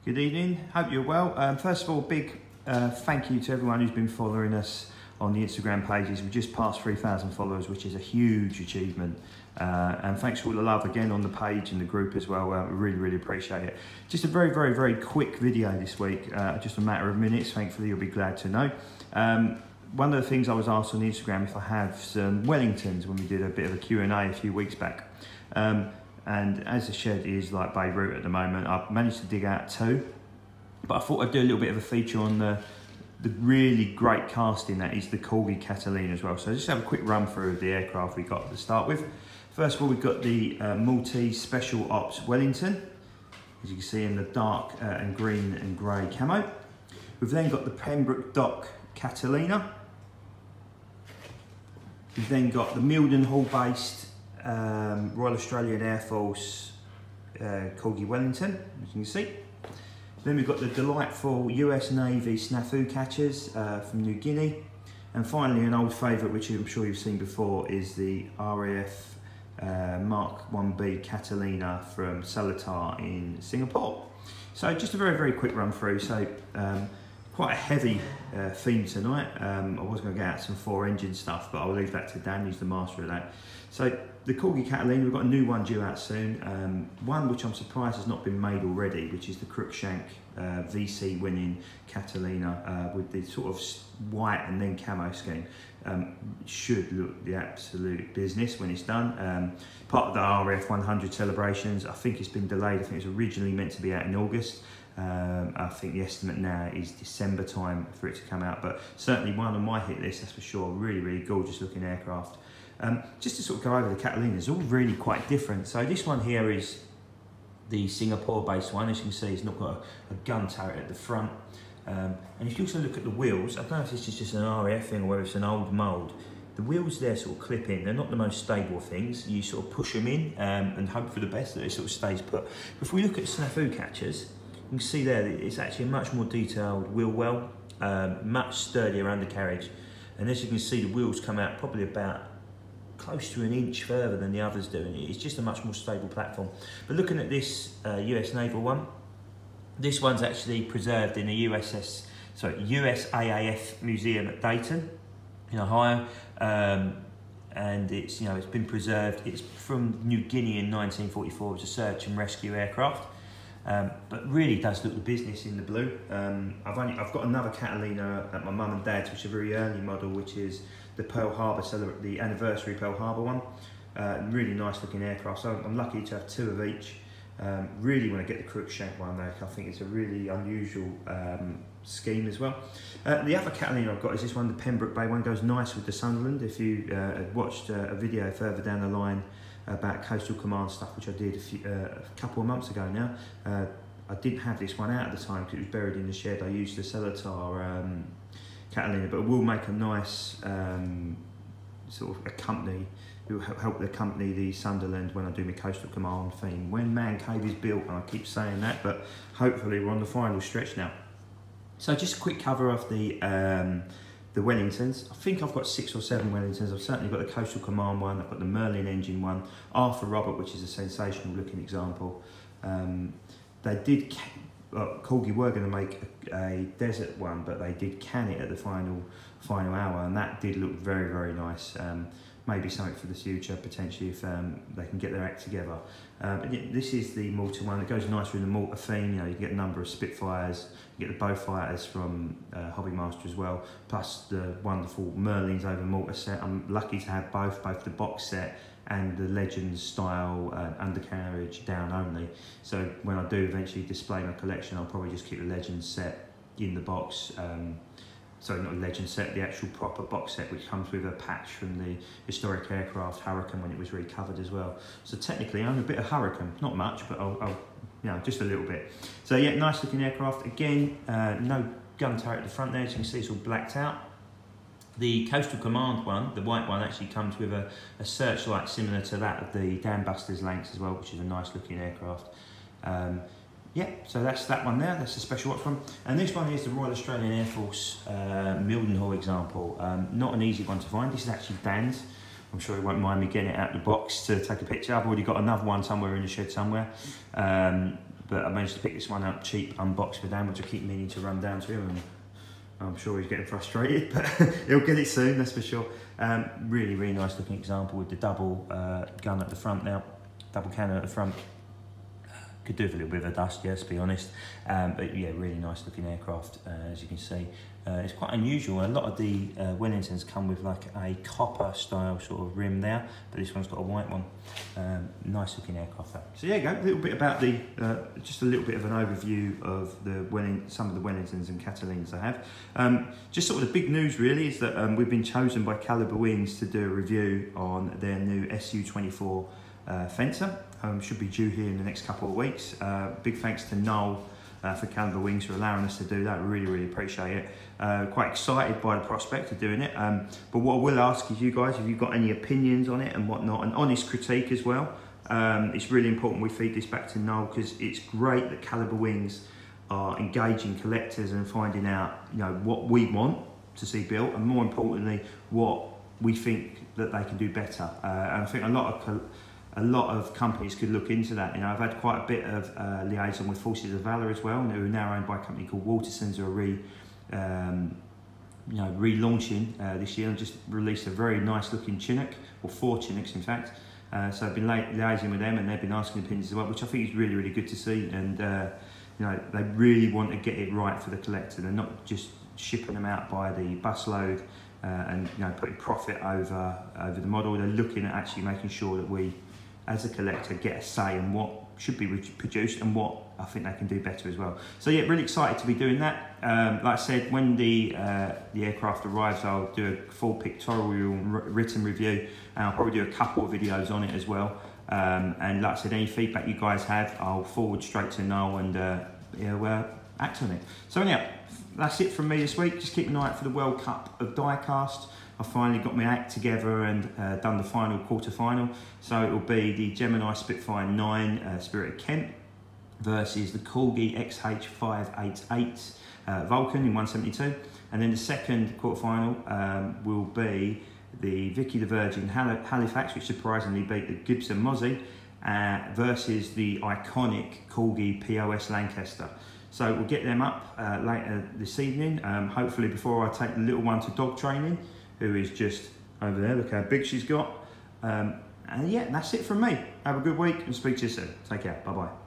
Good evening, hope you're well. First of all, big thank you to everyone who's been following us on the Instagram pages. We've just passed 3,000 followers, which is a huge achievement. And thanks for all the love again on the page and the group as well. We really appreciate it. Just a very quick video this week, just a matter of minutes, thankfully you'll be glad to know. One of the things I was asked on Instagram if I have some Wellingtons when we did a bit of a Q&A a few weeks back. And as the shed is like Beirut at the moment, I've managed to dig out two. But I thought I'd do a little bit of a feature on the really great casting that is the Corgi Catalina as well. So just have a quick run through of the aircraft we got to start with. First of all, we've got the Maltese Special Ops Wellington, as you can see in the dark and green and grey camo. We've then got the Pembroke Dock Catalina. We've then got the Mildenhall based Royal Australian Air Force Corgi Wellington, as you can see. Then we've got the delightful US Navy snafu catchers from New Guinea. And finally, an old favourite, which I'm sure you've seen before, is the RAF Mark 1B Catalina from Seletar in Singapore. So just a very quick run through. So quite a heavy theme tonight. I was going to get out some 4-engine stuff, but I'll leave that to Dan, who's the master of that. So the Corgi Catalina, we've got a new one due out soon. One which I'm surprised has not been made already, which is the Crookshank VC winning Catalina with the sort of white and then camo scheme. Should look the absolute business when it's done. Part of the RF 100 celebrations. I think it's been delayed. I think it was originally meant to be out in August. I think the estimate now is December time for it to come out, but certainly one on my hit list, that's for sure. Really gorgeous looking aircraft. Just to sort of go over the Catalina, it's all really quite different. So this one here is the Singapore based one. As you can see, it's not got a gun turret at the front. And if you also look at the wheels, I don't know if this is just an RAF thing or whether it's an old mould. The wheels there sort of clip in. They're not the most stable things. You sort of push them in and hope for the best that it sort of stays put. But if we look at snafu catchers, you can see there that it's actually a much more detailed wheel well, much sturdier undercarriage. And as you can see, the wheels come out probably about close to an inch further than the others do. And it's just a much more stable platform. But looking at this US Naval one, this one's actually preserved in the USAAF Museum at Dayton in Ohio. And it's, it's been preserved. It's from New Guinea in 1944. It was a search and rescue aircraft. But really does look the business in the blue. I've got another Catalina at my mum and dad's, which is a very early model, which is the Pearl Harbor, the anniversary Pearl Harbor one. Really nice looking aircraft. So I'm lucky to have two of each. Really want to get the Crookshank one though. I think it's a really unusual scheme as well. The other Catalina I've got is this one, the Pembroke Bay one. Goes nice with the Sunderland. If you had watched a video further down the line about Coastal Command stuff, which I did a couple of months ago now. I didn't have this one out at the time because it was buried in the shed. I used the Seletar Catalina, but it will make a nice sort of accompany. It will help accompany the Sunderland when I do my Coastal Command theme. When Man Cave is built, and I keep saying that, but hopefully we're on the final stretch now. So just a quick cover of the Wellingtons. I think I've got 6 or 7 Wellingtons. I've certainly got the Coastal Command one, I've got the Merlin engine one, Arthur Robert, which is a sensational looking example. Corgi were going to make a desert one, but they did can it at the final hour, and that did look very nice. Maybe something for the future, potentially, if they can get their act together. But yeah, this is the Malta one. It goes nice with the Malta theme. You can get a number of Spitfires, you get the Beaufighters from Hobbymaster as well, plus the wonderful Merlins over Malta set. I'm lucky to have both the box set and the Legends style undercarriage down only. So when I do eventually display my collection, I'll probably just keep the Legends set in the box. Sorry, not a Legend set, the actual proper box set, which comes with a patch from the historic aircraft Hurricane when it was recovered as well. So technically I own a bit of Hurricane, not much, but I'll just a little bit. So yeah, nice looking aircraft. Again, no gun turret at the front there, as you can see it's all blacked out. The Coastal Command one, the white one, actually comes with a searchlight similar to that of the Dam Busters Lancs as well, which is a nice looking aircraft. Yeah, so that's that one there, that's the special ops one. And this one is the Royal Australian Air Force Mildenhall example. Not an easy one to find. This is actually Dan's. I'm sure he won't mind me getting it out of the box to take a picture. I've already got another one somewhere in the shed somewhere. but I managed to pick this one up cheap, unboxed for Dan, which I keep meaning to run down to him, and I'm sure he's getting frustrated, but he'll get it soon, that's for sure. Really, really nice looking example with the double gun at the front now, double cannon at the front. Could do with a little bit of a dust, yes, to be honest. But yeah, really nice looking aircraft, as you can see. It's quite unusual. A lot of the Wellingtons come with like a copper style sort of rim there, but this one's got a white one. Nice looking aircraft though. So yeah, go a little bit about the, just a little bit of an overview of the some of the Wellingtons and Catalinas I have. Just sort of the big news really is that we've been chosen by Calibre Wings to do a review on their new Su-24 Fencer. Should be due here in the next couple of weeks. Big thanks to Noel for Calibre Wings for allowing us to do that. Really, really appreciate it. Quite excited by the prospect of doing it. But what I will ask is you guys, if you've got any opinions on it and whatnot, an honest critique as well. It's really important we feed this back to Noel, because it's great that Calibre Wings are engaging collectors and finding out, you know, what we want to see built, and more importantly, what we think that they can do better. And I think a lot of companies could look into that. You know, I've had quite a bit of liaison with Forces of Valour as well, who are now owned by a company called Watersons, who are relaunching this year, and just released a very nice looking Chinook, or 4 Chinooks in fact. So I've been liaising with them, and they've been asking opinions as well, which I think is really, really good to see. And you know, they really want to get it right for the collector. They're not just shipping them out by the busload and, you know, putting profit over the model. They're looking at actually making sure that we, as a collector, get a say in what should be produced and what I think they can do better as well. So yeah, really excited to be doing that. Like I said, when the aircraft arrives, I'll do a full pictorial written review, and I'll probably do a couple of videos on it as well. And like I said, any feedback you guys have, I'll forward straight to Noel, and act on it. So yeah, that's it from me this week. Just keep an eye out for the World Cup of Diecast. I finally got my act together and done the final quarter-final. So it will be the Gemini Spitfire 9 Spirit Kent versus the Corgi XH588 Vulcan in 172. And then the second quarter-final will be the Vicky the Virgin Halifax, which surprisingly beat the Gibson Mozzie, versus the iconic Corgi POS Lancaster. So we'll get them up later this evening, hopefully before I take the little one to dog training, who is just over there. Look how big she's got. And yeah, that's it from me. Have a good week and speak to you soon. Take care. Bye-bye.